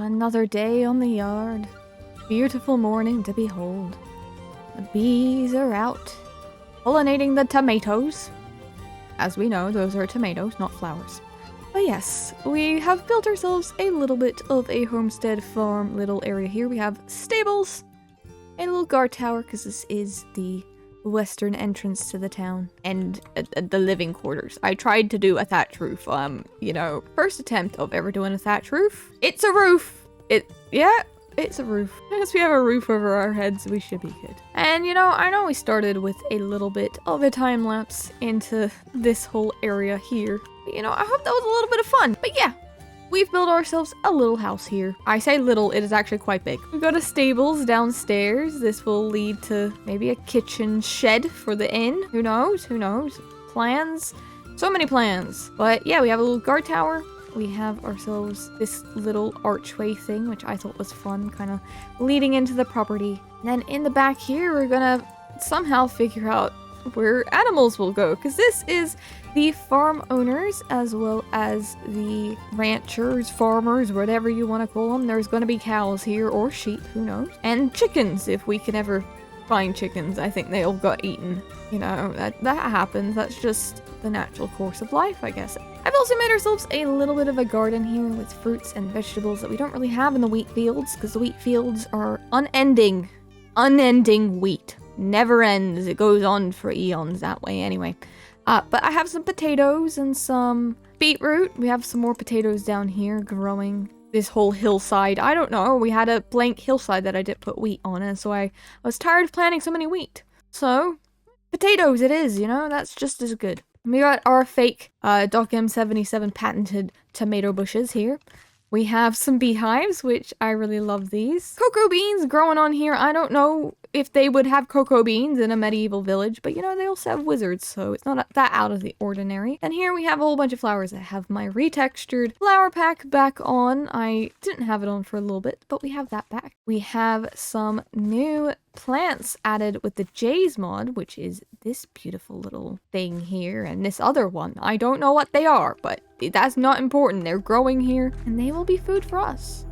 Another day on the yard. Beautiful morning to behold. The bees are out, pollinating the tomatoes. As we know, those are tomatoes, not flowers. But yes, we have built ourselves a little bit of a homestead farm little area here. We have stables, a little guard tower, because this is the western entrance to the town, and the living quarters. I tried to do a thatch roof. First attempt of ever doing a thatch roof. It's a roof! It's a roof. I guess we have a roof over our heads, we should be good. And I know we started with a little bit of a time lapse into this whole area here. But, I hope that was a little bit of fun. But yeah, we've built ourselves a little house here. I say little, it is actually quite big. We've got a stables downstairs. This will lead to maybe a kitchen shed for the inn. Who knows? Who knows? Plans? So many plans. But yeah, we have a little guard tower. We have ourselves this little archway thing, which I thought was fun, kind of leading into the property. And then in the back here, we're gonna somehow figure out where animals will go, because this is the farm owners as well as the ranchers, farmers, whatever you want to call them. There's going to be cows here, or sheep, who knows, and chickens if we can ever find chickens. I think they all got eaten. That happens. That's just the natural course of life, I guess. I've also made ourselves a little bit of a garden here with fruits and vegetables that we don't really have in the wheat fields, because the wheat fields are unending wheat. Never ends. It goes on for eons that way anyway. But I have some potatoes and some beetroot. We have some more potatoes down here growing this whole hillside. I don't know. We had a blank hillside that I didn't put wheat on, and so I was tired of planting so many wheat. So, potatoes it is, that's just as good. We got our fake Doc M77 patented tomato bushes here. We have some beehives, which I really love these. Cocoa beans growing on here. I don't know if they would have cocoa beans in a medieval village, but they also have wizards, so it's not that out of the ordinary. And here we have a whole bunch of flowers. I have my retextured flower pack back on. I didn't have it on for a little bit, but we have that back. We have some new plants added with the Jays mod, which is this beautiful little thing here, and this other one. I don't know what they are, but that's not important. They're growing here, and they will be food for us.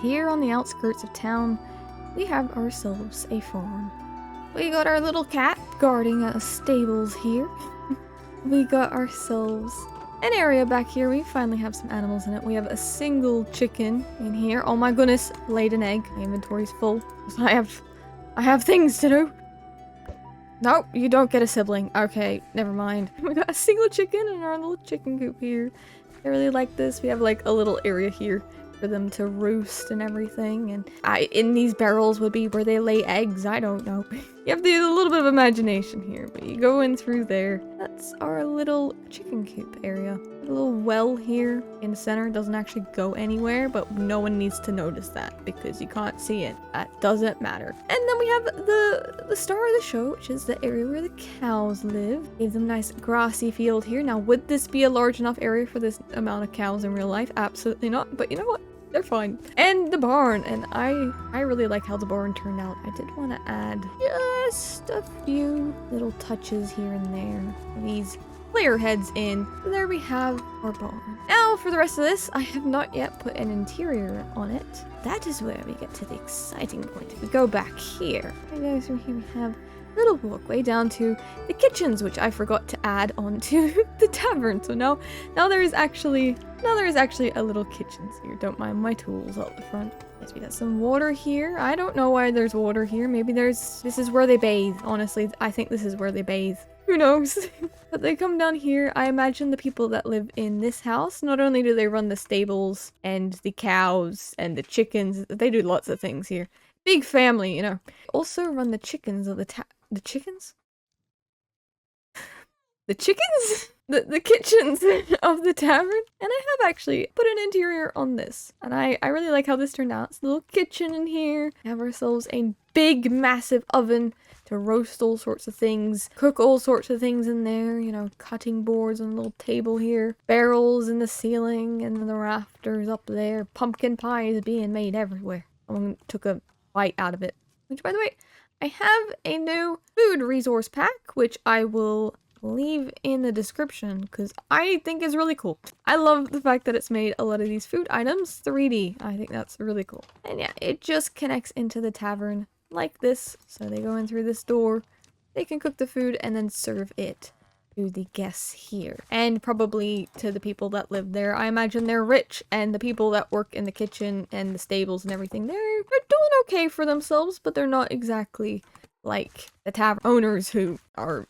Here on the outskirts of town, we have ourselves a farm. We got our little cat guarding us stables here. We got ourselves an area back here. We finally have some animals in it. We have a single chicken in here. Oh my goodness, laid an egg. My inventory's full. I have things to do. Nope, you don't get a sibling. Okay, never mind. We got a single chicken in our little chicken coop here. I really like this. We have like a little area here for them to roost and everything, and in these barrels would be where they lay eggs. I don't know. You have to use a little bit of imagination here, but you go in through there. That's our little chicken coop area. A little well here in the center doesn't actually go anywhere, but no one needs to notice that because you can't see it. That doesn't matter. And then we have the star of the show, which is the area where the cows live. Gave them a nice grassy field here. Now, would this be a large enough area for this amount of cows in real life? Absolutely not. But you know what? They're fine. And the barn, and I really like how the barn turned out. I did want to add just a few little touches here and there. These player heads in. There we have our barn. Now for the rest of this, I have not yet put an interior on it. That is where we get to the exciting point. If we go back here, we go through here, we have a little walkway down to the kitchens, which I forgot to add onto the tavern. So now there is actually a little kitchens here. Don't mind my tools out the front. Yes, we got some water here. I don't know why there's water here. Maybe this is where they bathe. Honestly, I think this is where they bathe. Who knows? But they come down here. I imagine the people that live in this house, not only do they run the stables and the cows and the chickens, they do lots of things here. Big family, you know. Also run the chickens of the chickens? The chickens? The kitchens of the tavern. And I have actually put an interior on this. And I really like how this turned out. It's a little kitchen in here. We have ourselves a big, massive oven to roast all sorts of things, cook all sorts of things in there, you know, cutting boards on a little table here, barrels in the ceiling and the rafters up there, pumpkin pie is being made everywhere. Someone took a bite out of it. Which, by the way, I have a new food resource pack, which I will leave in the description because I think is really cool. I love the fact that it's made a lot of these food items 3D. I think that's really cool. And yeah, it just connects into the tavern like this. So they go in through this door, they can cook the food and then serve it to the guests here. And probably to the people that live there. I imagine they're rich, and the people that work in the kitchen and the stables and everything, they're doing okay for themselves, but they're not exactly like the tavern owners who are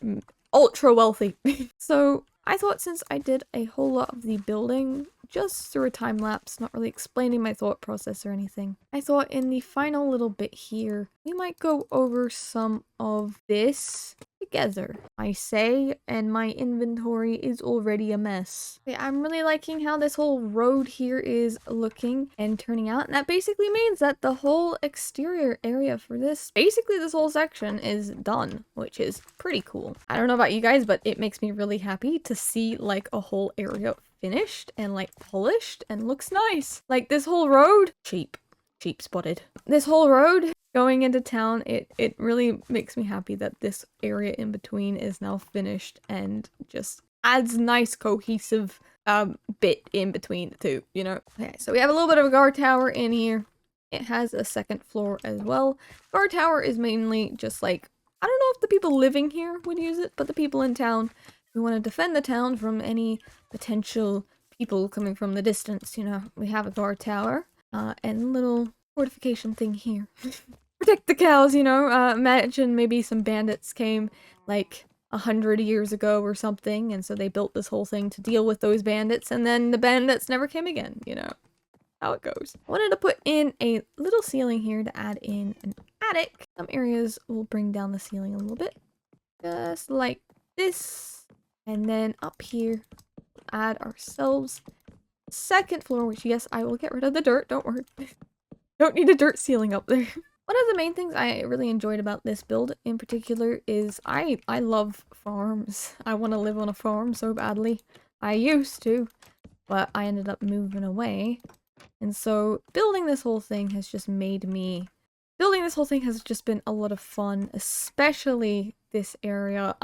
ultra wealthy. So I thought, since I did a whole lot of the building just through a time lapse, not really explaining my thought process or anything, I thought in the final little bit here, we might go over some of this together. I say, and my inventory is already a mess. Okay, I'm really liking how this whole road here is looking and turning out, and that basically means that the whole exterior area for this, basically this whole section, is done, which is pretty cool. I don't know about you guys, but it makes me really happy to see like a whole area finished and like polished and looks nice. Like this whole road, sheep spotted. This whole road going into town, it really makes me happy that this area in between is now finished and just adds nice cohesive bit in between the two, you know. Okay, so we have a little bit of a guard tower in here. It has a second floor as well. Guard tower is mainly just like, I don't know if the people living here would use it, but the people in town who want to defend the town from any potential people coming from the distance, you know. We have a guard tower and a little fortification thing here. Protect the cows, you know. Imagine maybe some bandits came like 100 years ago or something, and so they built this whole thing to deal with those bandits, and then the bandits never came again, you know. How it goes. I wanted to put in a little ceiling here to add in an attic. Some areas will bring down the ceiling a little bit, just like this. And then up here, add ourselves second floor, which yes, I will get rid of the dirt, don't worry. Don't need a dirt ceiling up there. One of the main things I really enjoyed about this build in particular is I love farms. I want to live on a farm so badly. I used to, but I ended up moving away. And so building this whole thing has just been a lot of fun, especially this area.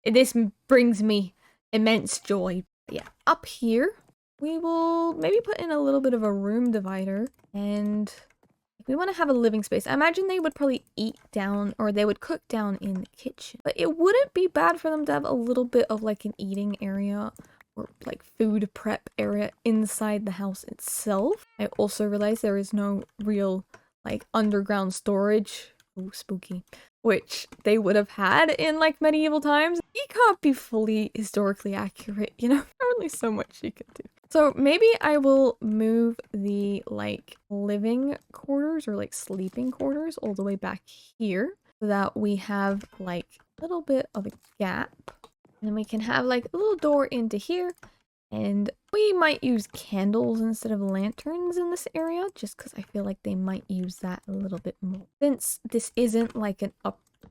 This brings me immense joy. But yeah, up here, we will maybe put in a little bit of a room divider, and we want to have a living space. I imagine they would probably eat down, or they would cook down in the kitchen. But it wouldn't be bad for them to have a little bit of like an eating area or like food prep area inside the house itself. I also realized there is no real like underground storage. Ooh, spooky. Which they would have had in like medieval times. You can't be fully historically accurate, you know? Only so much you can do. So maybe I will move the like living quarters or like sleeping quarters all the way back here so that we have like a little bit of a gap. And then we can have like a little door into here, and we might use candles instead of lanterns in this area just because I feel like they might use that a little bit more. Since this isn't like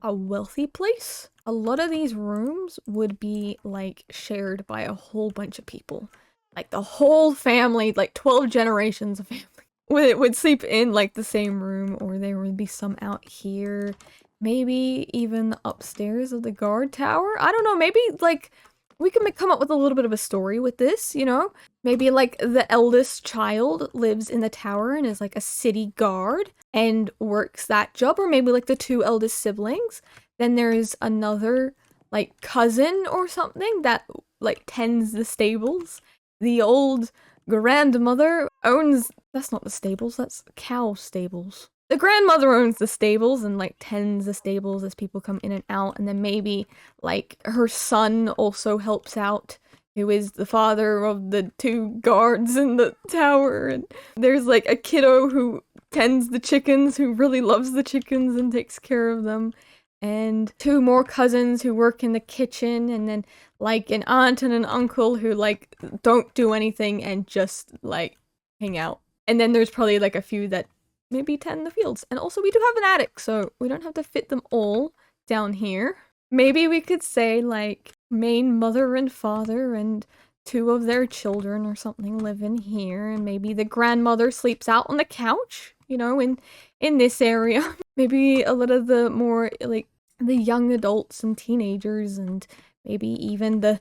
a wealthy place, a lot of these rooms would be like shared by a whole bunch of people. Like the whole family, like 12 generations of family would sleep in like the same room, or there would be some out here. Maybe even upstairs of the guard tower. I don't know, maybe like we can come up with a little bit of a story with this, you know? Maybe like the eldest child lives in the tower and is like a city guard and works that job, or maybe like the two eldest siblings. Then there's another like cousin or something that like tends the stables. The old grandmother owns, that's not the stables, that's cow stables. the grandmother owns the stables and like tends the stables as people come in and out, and then maybe like her son also helps out, who is the father of the 2 guards in the tower, and there's like a kiddo who tends the chickens, who really loves the chickens and takes care of them, and 2 more cousins who work in the kitchen, and then like an aunt and an uncle who like don't do anything and just like hang out. And then there's probably like a few that maybe tend the fields. And also we do have an attic, so we don't have to fit them all down here. Maybe we could say like main mother and father and 2 of their children or something live in here, and maybe the grandmother sleeps out on the couch, you know, in this area. Maybe a lot of the more like the young adults and teenagers, and maybe even the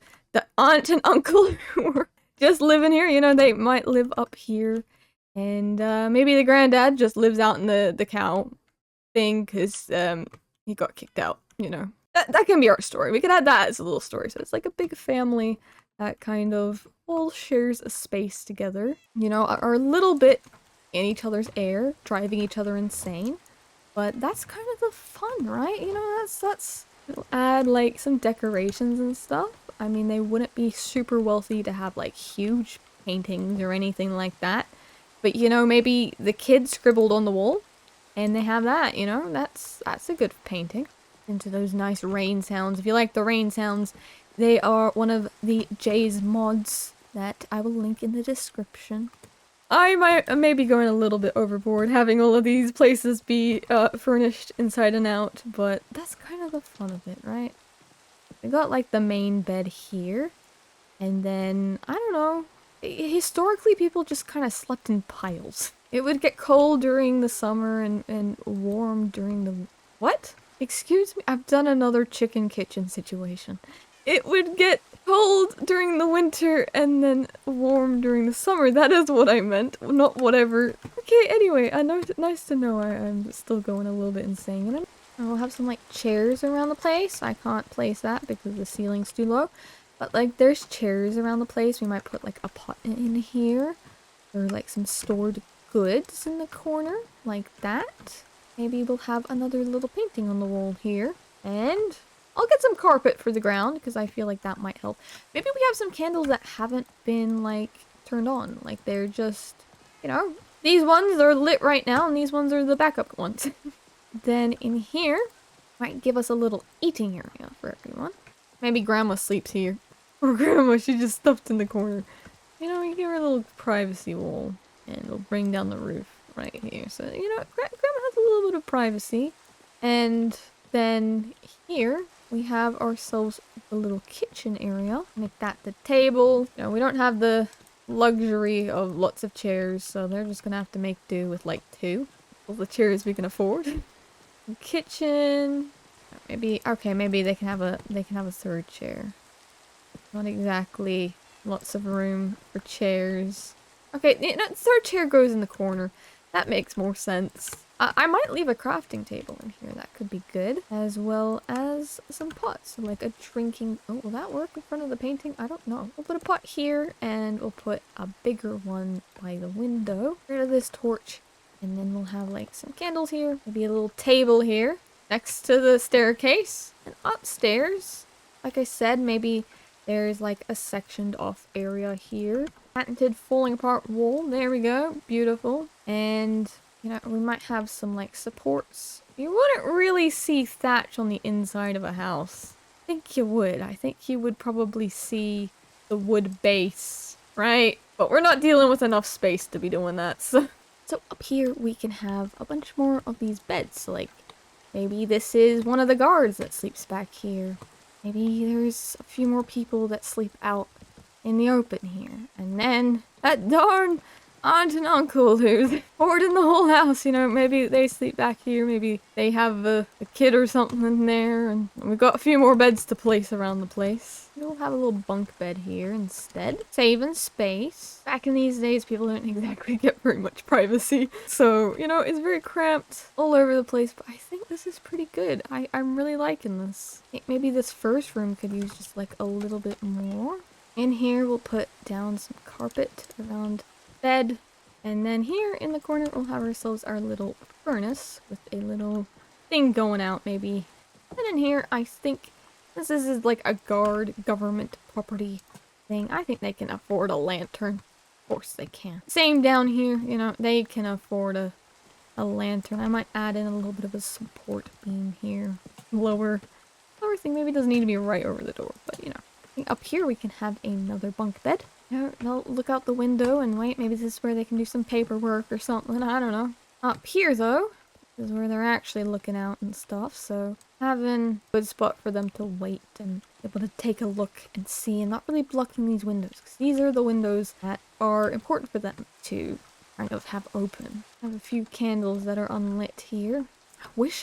aunt and uncle who are just living here, you know, they might live up here. And maybe the granddad just lives out in the cow thing because he got kicked out, you know. That can be our story. We could add that as a little story. So it's like a big family that kind of all shares a space together. You know, are a little bit in each other's air, driving each other insane. But that's kind of the fun, right? You know, that's we'll add like some decorations and stuff. I mean, they wouldn't be super wealthy to have like huge paintings or anything like that. But, you know, maybe the kid scribbled on the wall and they have that, you know, that's a good painting. Into those nice rain sounds. If you like the rain sounds, they are one of the Jay's mods that I will link in the description. I may be going a little bit overboard having all of these places be furnished inside and out, but that's kind of the fun of it, right? We got like the main bed here, and then, I don't know, historically people just kind of slept in piles. It would get cold during the summer and warm during the... What? Excuse me? I've done another chicken kitchen situation. It would get cold during the winter and then warm during the summer. That is what I meant, not whatever. Okay, anyway, I know, nice to know I'm still going a little bit insane. And I'll have some like chairs around the place. I can't place that because the ceiling's too low. But like there's chairs around the place. We might put like a pot in here. Or like some stored goods in the corner. Like that. Maybe we'll have another little painting on the wall here. And I'll get some carpet for the ground because I feel like that might help. Maybe we have some candles that haven't been like turned on. Like they're just, you know, these ones are lit right now and these ones are the backup ones. Then in here, might give us a little eating area for everyone. Maybe grandma sleeps here. Or grandma, she just stuffed in the corner. You know, we give her a little privacy wall. And we'll bring down the roof right here. So, you know, grandma has a little bit of privacy. And then here, we have ourselves a little kitchen area. Make that the table. You know, we don't have the luxury of lots of chairs, so they're just gonna have to make do with like 2. All the chairs we can afford. Kitchen. Maybe, okay, maybe they can have a 3rd chair. Not exactly lots of room for chairs. Okay, you know, 3rd chair goes in the corner. That makes more sense. I might leave a crafting table in here. That could be good. As well as some pots. So like a drinking... Oh, will that work in front of the painting? I don't know. We'll put a pot here and we'll put a bigger one by the window. Get rid of this torch. And then we'll have like some candles here. Maybe a little table here next to the staircase. And upstairs, like I said, maybe there's like a sectioned off area here. Patented falling apart wall. There we go. Beautiful. And... you know, we might have some, like, supports. You wouldn't really see thatch on the inside of a house. I think you would. I think you would probably see the wood base, right? But we're not dealing with enough space to be doing that, so... So up here, we can have a bunch more of these beds. So, like, maybe this is one of the guards that sleeps back here. Maybe there's a few more people that sleep out in the open here. And then, that darn... aunt and uncle who's hoarding the whole house, you know, maybe they sleep back here, maybe they have a kid or something in there, and we've got a few more beds to place around the place. We'll have a little bunk bed here instead, saving space. Back in these days, people don't exactly get very much privacy, so, you know, it's very cramped all over the place, but I think this is pretty good. I'm really liking this. I think maybe this first room could use just, like, a little bit more. In here, we'll put down some carpet around bed, And then here in the corner, we'll have ourselves our little furnace with a little thing going out, maybe. And in here, I think this is like a government property thing. I think they can afford a lantern. Of course they can. Same down here, you know, they can afford a lantern. I might add in a little bit of a support beam here. Lower thing maybe doesn't need to be right over the door, but you know. I think up here we can have another bunk bed. They'll look out the window and wait, maybe this is where they can do some paperwork or something, I don't know. Up here though, is where they're actually looking out and stuff, so having a good spot for them to wait and be able to take a look and see and not really blocking these windows, because these are the windows that are important for them to kind of have open. I have a few candles that are unlit here.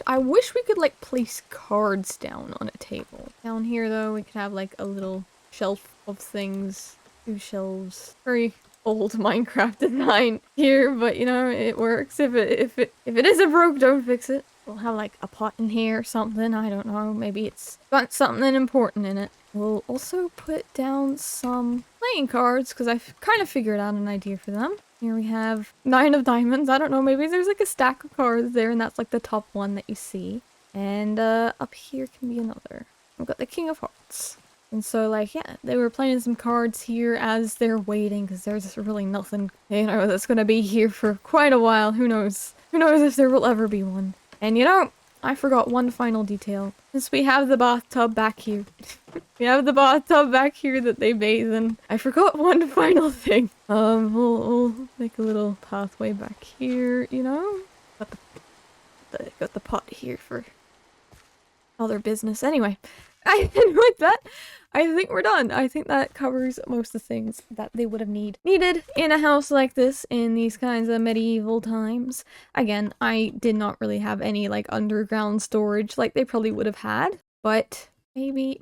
I wish we could like place cards down on a table. Down here though, we could have like a little shelf of things. 2 shelves. Very old Minecraft design here, but you know, it works. If it isn't broke, don't fix it. We'll have like a pot in here or something, I don't know. Maybe it's got something important in it. We'll also put down some playing cards, because I've kind of figured out an idea for them. Here we have 9 of diamonds. I don't know, maybe there's like a stack of cards there and that's like the top one that you see. And up here can be another. We've got the King of Hearts. And so like, yeah, they were playing some cards here as they're waiting, because there's really nothing, you know, that's gonna be here for quite a while. Who knows? Who knows if there will ever be one. And you know, I forgot one final detail. Since we have the bathtub back here. We have the bathtub back here that they bathe in. I forgot one final thing. We'll make a little pathway back here, you know? Got the pot here for other business. Anyway, with that, I think we're done. I think that covers most of the things that they would have needed in a house like this in these kinds of medieval times. Again, I did not really have any like underground storage like they probably would have had, but maybe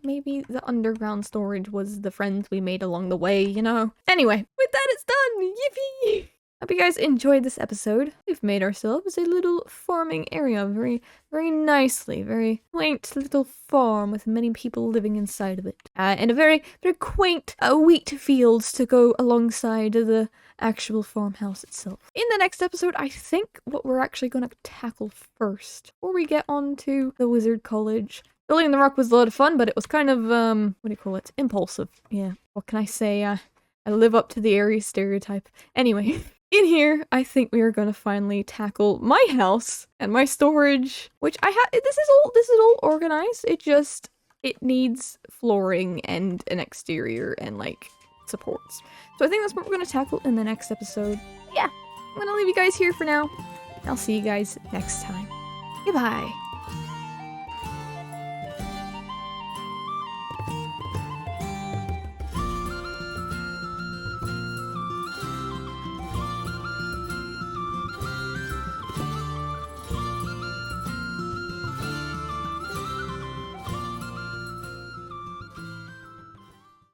the underground storage was the friends we made along the way, you know? Anyway, with that, it's done! Yippee! Hope you guys enjoyed this episode. We've made ourselves a little farming area, very nicely, very quaint little farm with many people living inside of it. And a very quaint wheat fields to go alongside the actual farmhouse itself. In the next episode, I think what we're actually going to tackle first, before we get on to the Wizard College. Building the rock was a lot of fun, but it was kind of, what do you call it? Impulsive. Yeah. What can I say? I live up to the Aries stereotype. Anyway. In here, I think we are gonna finally tackle my house and my storage, which I have. This is all organized. It needs flooring and an exterior and like supports. So I think that's what we're gonna tackle in the next episode. Yeah, I'm gonna leave you guys here for now. I'll see you guys next time. Goodbye.